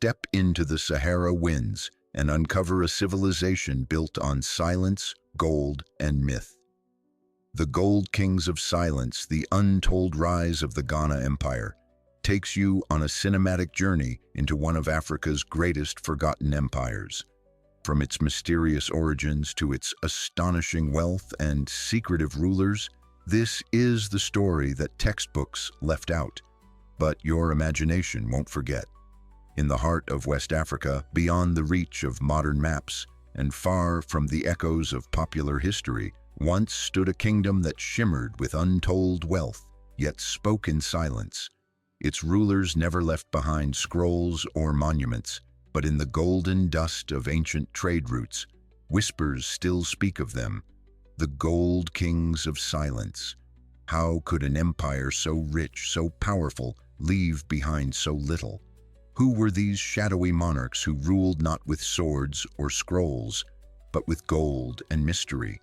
step into the Sahara winds and uncover a civilization built on silence, gold, and myth. The Gold Kings of Silence, the untold rise of the Ghana Empire, takes you on a cinematic journey into one of Africa's greatest forgotten empires. From its mysterious origins to its astonishing wealth and secretive rulers, this is the story that textbooks left out, but your imagination won't forget. In the heart of West Africa, beyond the reach of modern maps, and far from the echoes of popular history, once stood a kingdom that shimmered with untold wealth, yet spoke in silence. Its rulers never left behind scrolls or monuments, but in the golden dust of ancient trade routes, whispers still speak of them. The Gold Kings of Silence. How could an empire so rich, so powerful, leave behind so little? Who were these shadowy monarchs who ruled not with swords or scrolls, but with gold and mystery?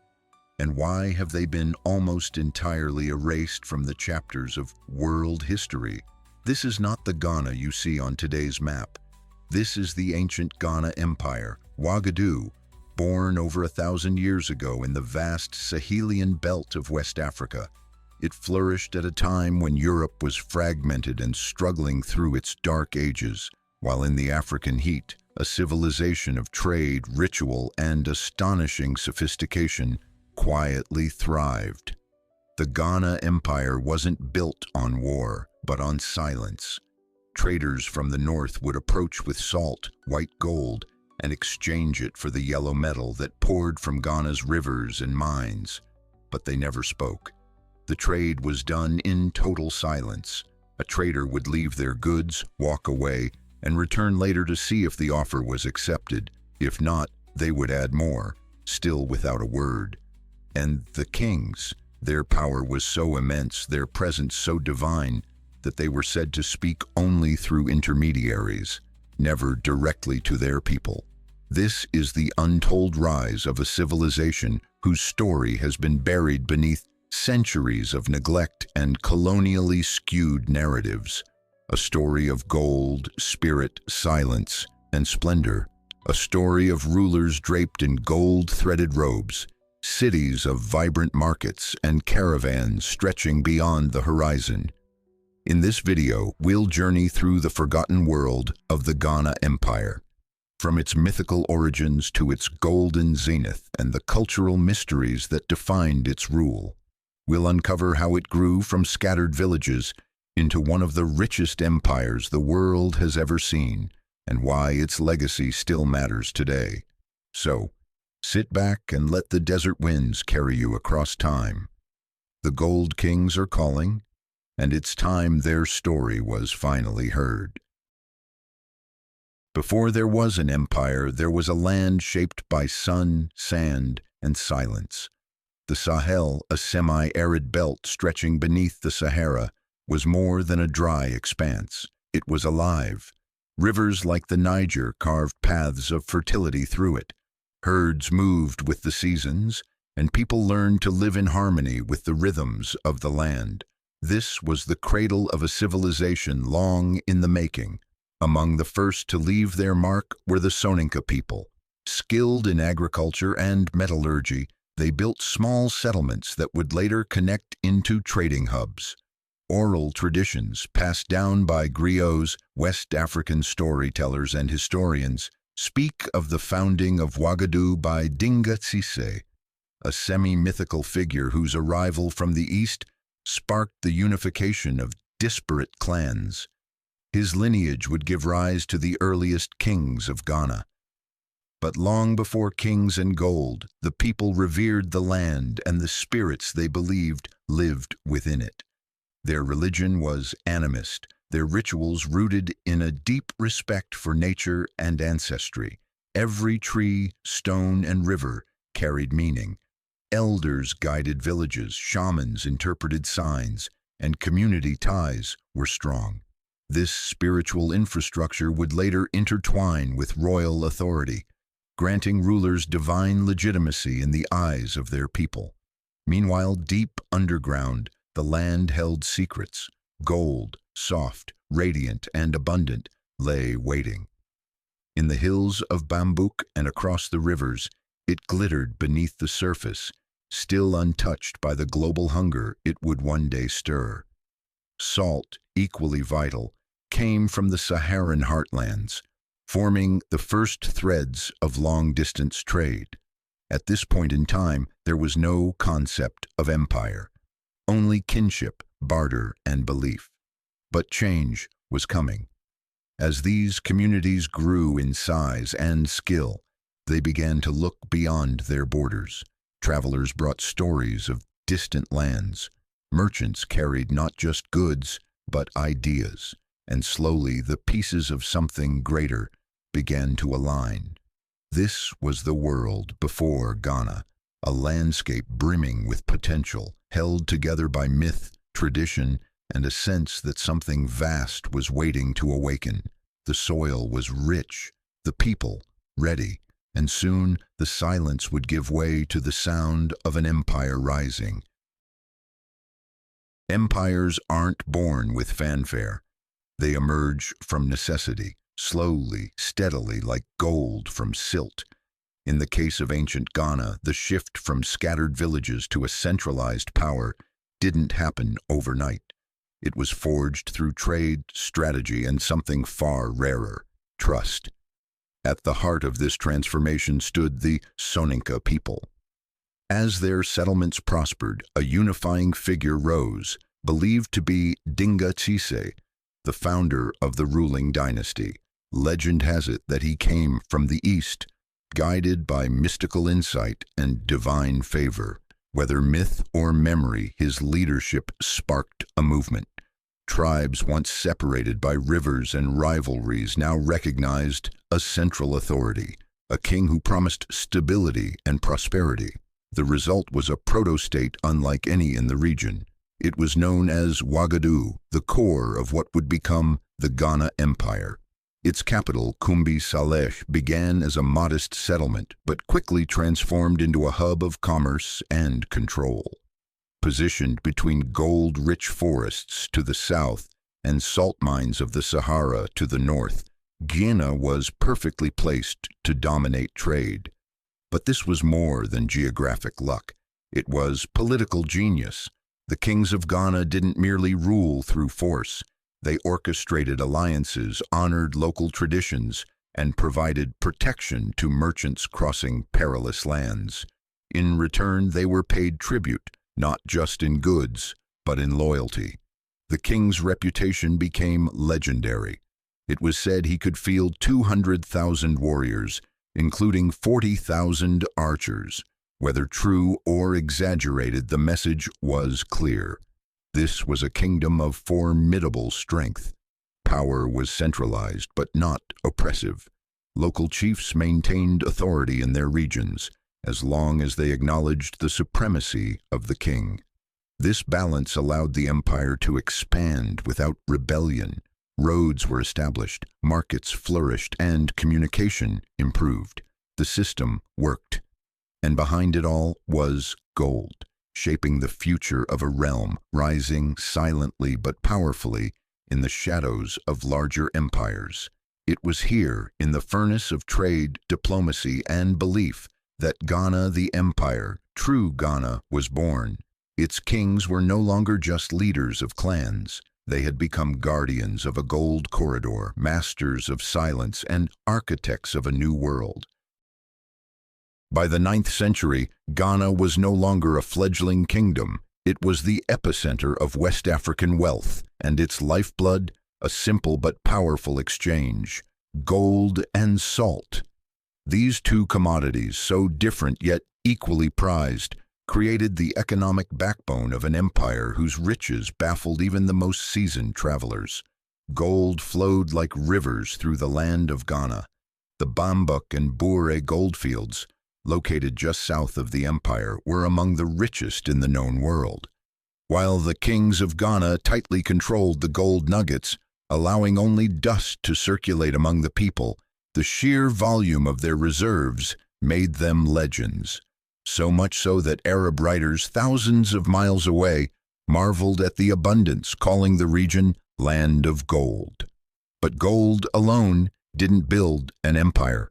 And why have they been almost entirely erased from the chapters of world history? This is not the Ghana you see on today's map. This is the ancient Ghana Empire, Ouagadougou, born over 1,000 years ago in the vast Sahelian belt of West Africa. It flourished at a time when Europe was fragmented and struggling through its dark ages, while in the African heat, a civilization of trade, ritual, and astonishing sophistication quietly thrived. The Ghana Empire wasn't built on war, but on silence. Traders from the north would approach with salt, white gold, and exchange it for the yellow metal that poured from Ghana's rivers and mines, but they never spoke. The trade was done in total silence. A trader would leave their goods, walk away, and return later to see if the offer was accepted. If not, they would add more, still without a word. And the kings, their power was so immense, their presence so divine, that they were said to speak only through intermediaries, never directly to their people. This is the untold rise of a civilization whose story has been buried beneath centuries of neglect and colonially skewed narratives. A story of gold, spirit, silence, and splendor. A story of rulers draped in gold-threaded robes, cities of vibrant markets, and caravans stretching beyond the horizon. In this video, we'll journey through the forgotten world of the Ghana Empire, from its mythical origins to its golden zenith and the cultural mysteries that defined its rule. We'll uncover how it grew from scattered villages into one of the richest empires the world has ever seen, and why its legacy still matters today. So, sit back and let the desert winds carry you across time. The Gold Kings are calling, and it's time their story was finally heard. Before there was an empire, there was a land shaped by sun, sand, and silence. The Sahel, a semi-arid belt stretching beneath the Sahara, was more than a dry expanse. It was alive. Rivers like the Niger carved paths of fertility through it. Herds moved with the seasons, and people learned to live in harmony with the rhythms of the land. This was the cradle of a civilization long in the making. Among the first to leave their mark were the Soninka people. Skilled in agriculture and metallurgy, they built small settlements that would later connect into trading hubs. Oral traditions passed down by griots, West African storytellers and historians, speak of the founding of Ouagadougou by Dinga Cissé, a semi-mythical figure whose arrival from the east sparked the unification of disparate clans. His lineage would give rise to the earliest kings of Ghana. But long before kings and gold, the people revered the land and the spirits they believed lived within it. Their religion was animist, their rituals rooted in a deep respect for nature and ancestry. Every tree, stone, and river carried meaning. Elders guided villages, shamans interpreted signs, and community ties were strong. This spiritual infrastructure would later intertwine with royal authority, granting rulers divine legitimacy in the eyes of their people. Meanwhile, deep underground, the land held secrets. Gold, soft, radiant, and abundant, lay waiting. In the hills of Bambouk and across the rivers, it glittered beneath the surface, still untouched by the global hunger it would one day stir. Salt, equally vital, came from the Saharan heartlands, forming the first threads of long-distance trade. At this point in time, there was no concept of empire, only kinship, barter, and belief. But change was coming. As these communities grew in size and skill, they began to look beyond their borders. Travelers brought stories of distant lands. Merchants carried not just goods, but ideas, and slowly the pieces of something greater began to align. This was the world before Ghana, a landscape brimming with potential, held together by myth, tradition, and a sense that something vast was waiting to awaken. The soil was rich, the people ready, and soon the silence would give way to the sound of an empire rising. Empires aren't born with fanfare. They emerge from necessity, slowly, steadily, like gold from silt. In the case of ancient Ghana, the shift from scattered villages to a centralized power didn't happen overnight. It was forged through trade, strategy, and something far rarer, trust. At the heart of this transformation stood the Soninka people. As their settlements prospered, a unifying figure rose, believed to be Dinga Tsise, the founder of the ruling dynasty. Legend has it that he came from the east, guided by mystical insight and divine favor. Whether myth or memory, his leadership sparked a movement. Tribes once separated by rivers and rivalries now recognized a central authority, a king who promised stability and prosperity. The result was a proto-state unlike any in the region. It was known as Ouagadougou, the core of what would become the Ghana Empire. Its capital, Kumbi Saleh, began as a modest settlement, but quickly transformed into a hub of commerce and control. Positioned between gold-rich forests to the south and salt mines of the Sahara to the north, Ghana was perfectly placed to dominate trade. But this was more than geographic luck. It was political genius. The kings of Ghana didn't merely rule through force. They orchestrated alliances, honored local traditions, and provided protection to merchants crossing perilous lands. In return, they were paid tribute, not just in goods, but in loyalty. The king's reputation became legendary. It was said he could field 200,000 warriors, including 40,000 archers. Whether true or exaggerated, the message was clear. This was a kingdom of formidable strength. Power was centralized, but not oppressive. Local chiefs maintained authority in their regions, as long as they acknowledged the supremacy of the king. This balance allowed the empire to expand without rebellion. Roads were established, markets flourished, and communication improved. The system worked. And behind it all was gold, shaping the future of a realm, rising silently but powerfully in the shadows of larger empires. It was here, in the furnace of trade, diplomacy, and belief, that Ghana the Empire, true Ghana, was born. Its kings were no longer just leaders of clans. They had become guardians of a gold corridor, masters of silence, and architects of a new world. By the 9th century, Ghana was no longer a fledgling kingdom. It was the epicenter of West African wealth, and its lifeblood, a simple but powerful exchange: gold and salt. These two commodities, so different yet equally prized, created the economic backbone of an empire whose riches baffled even the most seasoned travelers. Gold flowed like rivers through the land of Ghana. The Bambuk and Bure goldfields, located just south of the empire, were among the richest in the known world. While the kings of Ghana tightly controlled the gold nuggets, allowing only dust to circulate among the people, the sheer volume of their reserves made them legends. So much so that Arab writers thousands of miles away marveled at the abundance, calling the region Land of Gold. But gold alone didn't build an empire.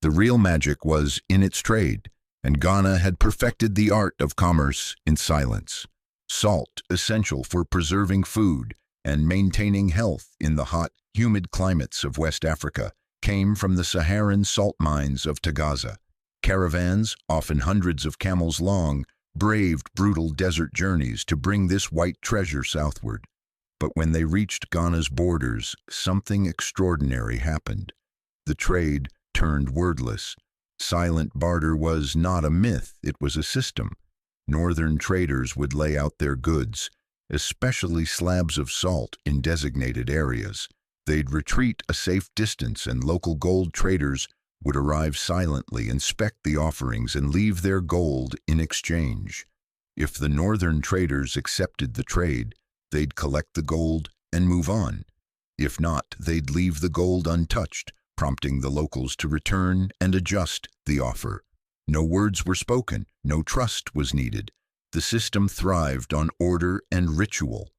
The real magic was in its trade, and Ghana had perfected the art of commerce in silence. Salt, essential for preserving food and maintaining health in the hot, humid climates of West Africa, came from the Saharan salt mines of Tagaza. Caravans, often hundreds of camels long, braved brutal desert journeys to bring this white treasure southward. But when they reached Ghana's borders, something extraordinary happened. The trade turned wordless. Silent barter was not a myth, it was a system. Northern traders would lay out their goods, especially slabs of salt, in designated areas. They'd retreat a safe distance, and local gold traders would arrive silently, inspect the offerings, and leave their gold in exchange. If the northern traders accepted the trade, they'd collect the gold and move on. If not, they'd leave the gold untouched, prompting the locals to return and adjust the offer. No words were spoken, no trust was needed. The system thrived on order and ritual.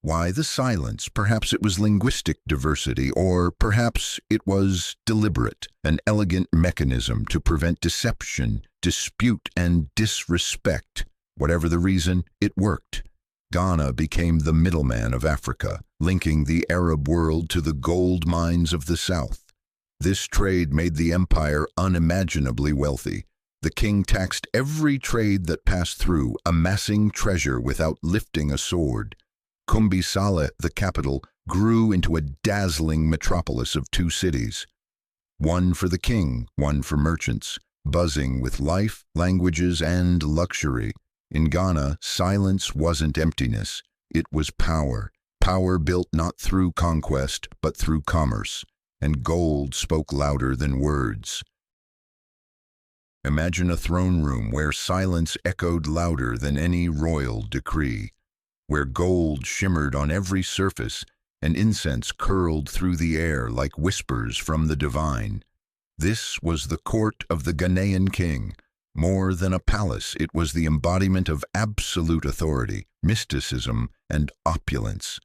Why the silence? Perhaps it was linguistic diversity, or perhaps it was deliberate, an elegant mechanism to prevent deception, dispute, and disrespect. Whatever the reason, it worked. Ghana became the middleman of Africa, linking the Arab world to the gold mines of the south. This trade made the empire unimaginably wealthy. The king taxed every trade that passed through, amassing treasure without lifting a sword. Kumbisala, the capital, grew into a dazzling metropolis of 2 cities. One for the king, one for merchants, buzzing with life, languages, and luxury. In Ghana, silence wasn't emptiness, it was power. Power built not through conquest, but through commerce. And gold spoke louder than words. Imagine a throne room where silence echoed louder than any royal decree, where gold shimmered on every surface and incense curled through the air like whispers from the divine. This was the court of the Ghanaian king. More than a palace, it was the embodiment of absolute authority, mysticism, and opulence.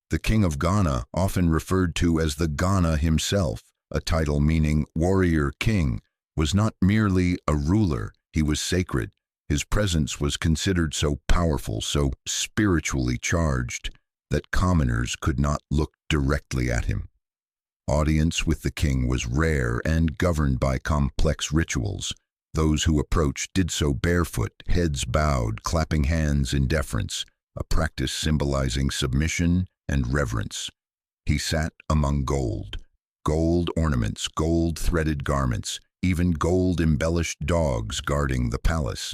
The king of Ghana, often referred to as the Ghana himself, a title meaning warrior king, was not merely a ruler, he was sacred. His presence was considered so powerful, so spiritually charged, that commoners could not look directly at him. Audience with the king was rare and governed by complex rituals. Those who approached did so barefoot, heads bowed, clapping hands in deference, a practice symbolizing submission and reverence. He sat among gold ornaments, gold-threaded garments, even gold-embellished dogs guarding the palace.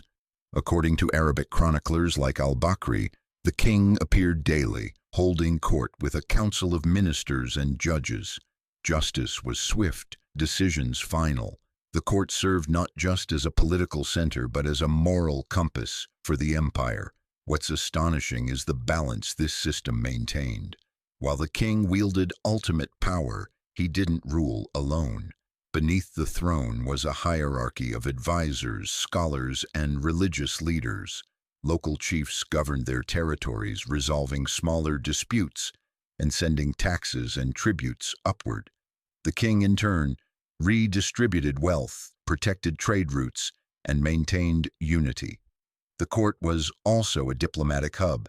According to Arabic chroniclers like al-Bakri, the king appeared daily, holding court with a council of ministers and judges. Justice was swift, decisions final. The court served not just as a political center, but as a moral compass for the empire. What's astonishing is the balance this system maintained. While the king wielded ultimate power, he didn't rule alone. Beneath the throne was a hierarchy of advisors, scholars, and religious leaders. Local chiefs governed their territories, resolving smaller disputes and sending taxes and tributes upward. The king, in turn, redistributed wealth, protected trade routes, and maintained unity. The court was also a diplomatic hub.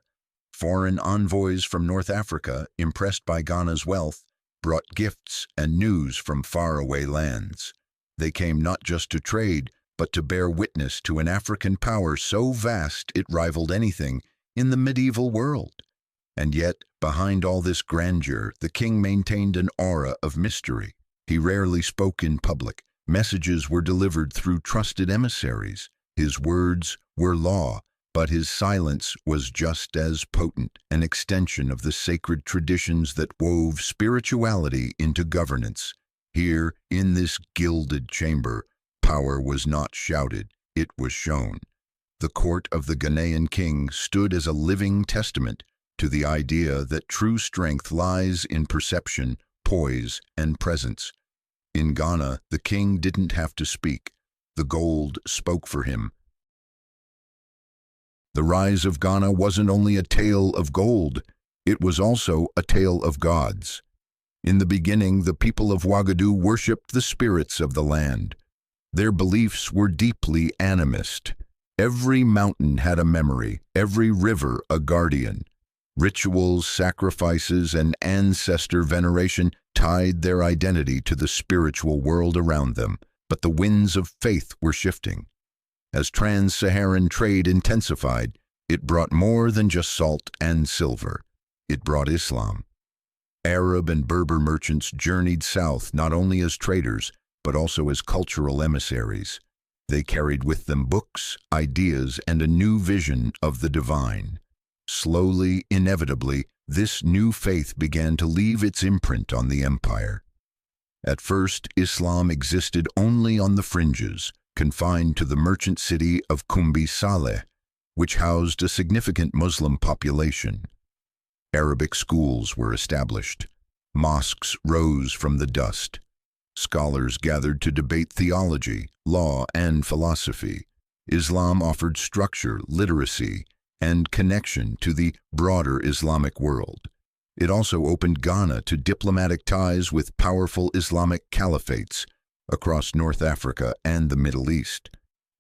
Foreign envoys from North Africa, impressed by Ghana's wealth, brought gifts and news from faraway lands. They came not just to trade, but to bear witness to an African power so vast it rivaled anything in the medieval world. And yet, behind all this grandeur, the king maintained an aura of mystery. He rarely spoke in public. Messages were delivered through trusted emissaries. His words were law, but his silence was just as potent, an extension of the sacred traditions that wove spirituality into governance. Here, in this gilded chamber, power was not shouted, it was shown. The court of the Ghanaian king stood as a living testament to the idea that true strength lies in perception, poise, and presence. In Ghana, the king didn't have to speak. The gold spoke for him. The rise of Ghana wasn't only a tale of gold, it was also a tale of gods. In the beginning, the people of Ouagadougou worshipped the spirits of the land. Their beliefs were deeply animist. Every mountain had a memory, every river a guardian. Rituals, sacrifices, and ancestor veneration tied their identity to the spiritual world around them, but the winds of faith were shifting. As trans-Saharan trade intensified, it brought more than just salt and silver. It brought Islam. Arab and Berber merchants journeyed south not only as traders, but also as cultural emissaries. They carried with them books, ideas, and a new vision of the divine. Slowly, inevitably, this new faith began to leave its imprint on the empire. At first, Islam existed only on the fringes, confined to the merchant city of Kumbi Saleh, which housed a significant Muslim population. Arabic schools were established. Mosques rose from the dust. Scholars gathered to debate theology, law, and philosophy. Islam offered structure, literacy, and connection to the broader Islamic world. It also opened Ghana to diplomatic ties with powerful Islamic caliphates across North Africa and the Middle East.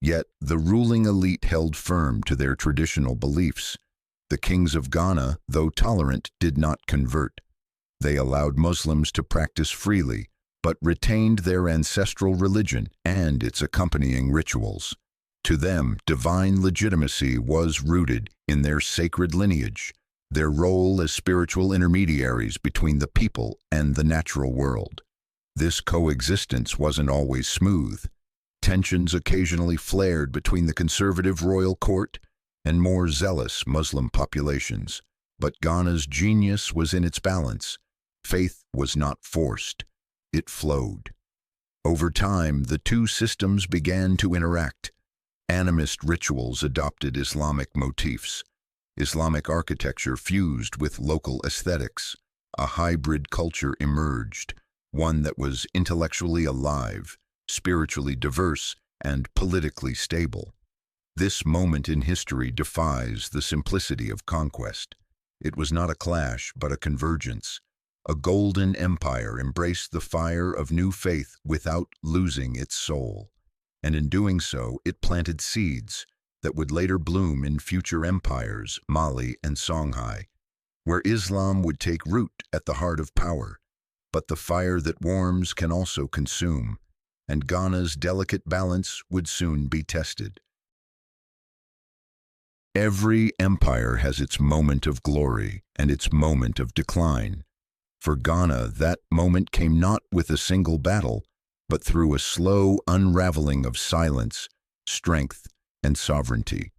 Yet the ruling elite held firm to their traditional beliefs. The kings of Ghana, though tolerant, did not convert. They allowed Muslims to practice freely, but retained their ancestral religion and its accompanying rituals. To them, divine legitimacy was rooted in their sacred lineage, their role as spiritual intermediaries between the people and the natural world. This coexistence wasn't always smooth. Tensions occasionally flared between the conservative royal court and more zealous Muslim populations. But Ghana's genius was in its balance. Faith was not forced. It flowed. Over time, the two systems began to interact. Animist rituals adopted Islamic motifs. Islamic architecture fused with local aesthetics. A hybrid culture emerged, one that was intellectually alive, spiritually diverse, and politically stable. This moment in history defies the simplicity of conquest. It was not a clash, but a convergence. A golden empire embraced the fire of new faith without losing its soul. And in doing so, it planted seeds that would later bloom in future empires, Mali and Songhai, where Islam would take root at the heart of power. But the fire that warms can also consume, and Ghana's delicate balance would soon be tested. Every empire has its moment of glory and its moment of decline. For Ghana, that moment came not with a single battle, but through a slow unraveling of silence, strength, and sovereignty.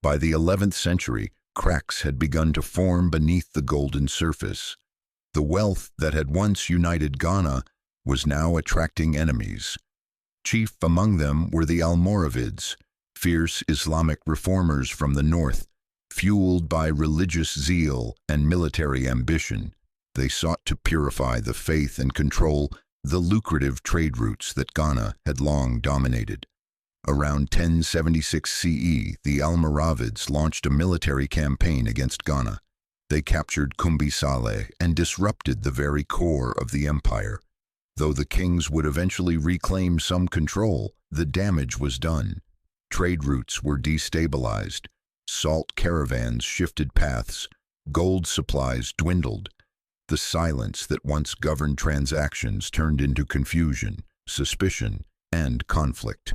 By the 11th century, cracks had begun to form beneath the golden surface. The wealth that had once united Ghana was now attracting enemies. Chief among them were the Almoravids, fierce Islamic reformers from the north, fueled by religious zeal and military ambition. They sought to purify the faith and control the lucrative trade routes that Ghana had long dominated. Around 1076 CE, the Almoravids launched a military campaign against Ghana. They captured Kumbi Saleh and disrupted the very core of the empire. Though the kings would eventually reclaim some control, the damage was done. Trade routes were destabilized, salt caravans shifted paths, gold supplies dwindled. The silence that once governed transactions turned into confusion, suspicion, and conflict.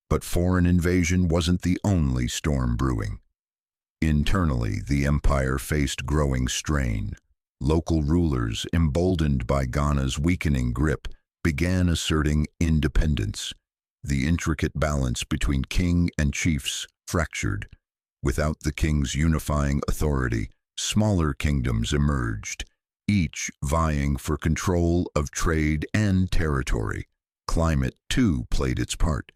But foreign invasion wasn't the only storm brewing. Internally, the empire faced growing strain. Local rulers, emboldened by Ghana's weakening grip, began asserting independence. The intricate balance between king and chiefs fractured. Without the king's unifying authority, smaller kingdoms emerged, each vying for control of trade and territory. Climate, too, played its part.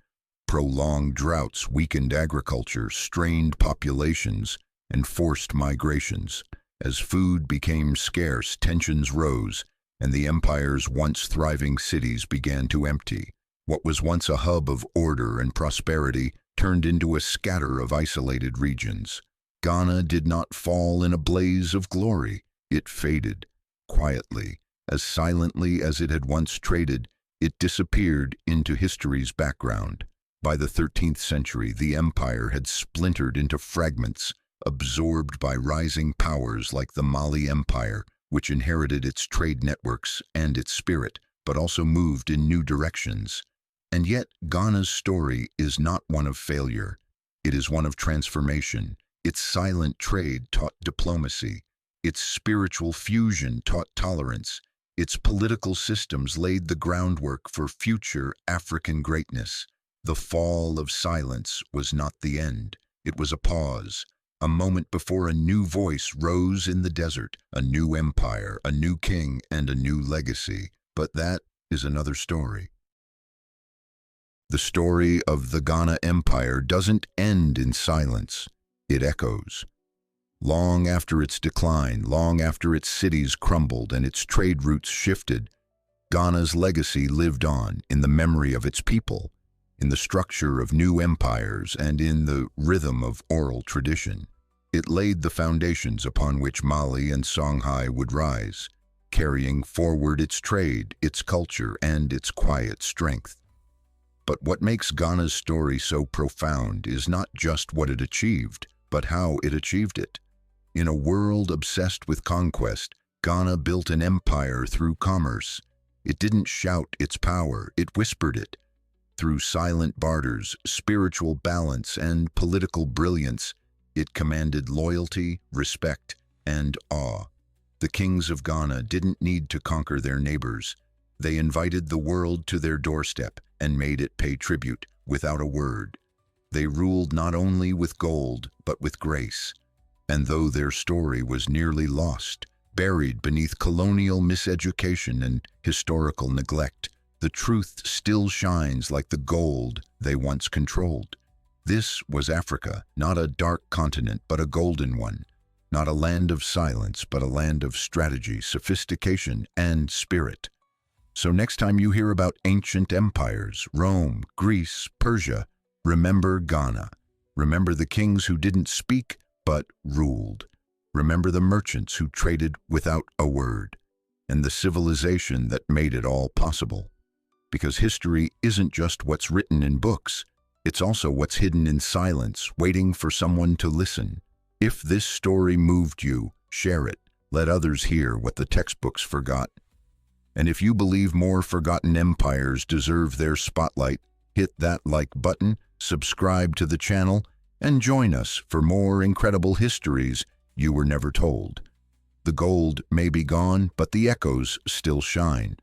Prolonged droughts weakened agriculture, strained populations, and forced migrations. As food became scarce, tensions rose, and the empire's once thriving cities began to empty. What was once a hub of order and prosperity turned into a scatter of isolated regions. Ghana did not fall in a blaze of glory. It faded, quietly, As silently as it had once traded, it disappeared into history's background. By the 13th century, the empire had splintered into fragments, absorbed by rising powers like the Mali Empire, which inherited its trade networks and its spirit, but also moved in new directions. And yet, Ghana's story is not one of failure. It is one of transformation. Its silent trade taught diplomacy. Its spiritual fusion taught tolerance. Its political systems laid the groundwork for future African greatness. The fall of silence was not the end. It was a pause, a moment before a new voice rose in the desert, a new empire, a new king, and a new legacy. But that is another story. The story of the Ghana Empire doesn't end in silence. It echoes. Long after its decline, long after its cities crumbled and its trade routes shifted, Ghana's legacy lived on in the memory of its people, in the structure of new empires, and in the rhythm of oral tradition. It laid the foundations upon which Mali and Songhai would rise, carrying forward its trade, its culture, and its quiet strength. But what makes Ghana's story so profound is not just what it achieved, but how it achieved it. In a world obsessed with conquest, Ghana built an empire through commerce. It didn't shout its power, it whispered it. Through silent barters, spiritual balance, and political brilliance, it commanded loyalty, respect, and awe. The kings of Ghana didn't need to conquer their neighbors. They invited the world to their doorstep and made it pay tribute without a word. They ruled not only with gold, but with grace. And though their story was nearly lost, buried beneath colonial miseducation and historical neglect, the truth still shines like the gold they once controlled. This was Africa, not a dark continent, but a golden one. Not a land of silence, but a land of strategy, sophistication, and spirit. So next time you hear about ancient empires, Rome, Greece, Persia, remember Ghana. Remember the kings who didn't speak, but ruled. Remember the merchants who traded without a word, and the civilization that made it all possible. Because history isn't just what's written in books, it's also what's hidden in silence, waiting for someone to listen. If this story moved you, share it. Let others hear what the textbooks forgot. And if you believe more forgotten empires deserve their spotlight, hit that like button, subscribe to the channel, and join us for more incredible histories you were never told. The gold may be gone, but the echoes still shine.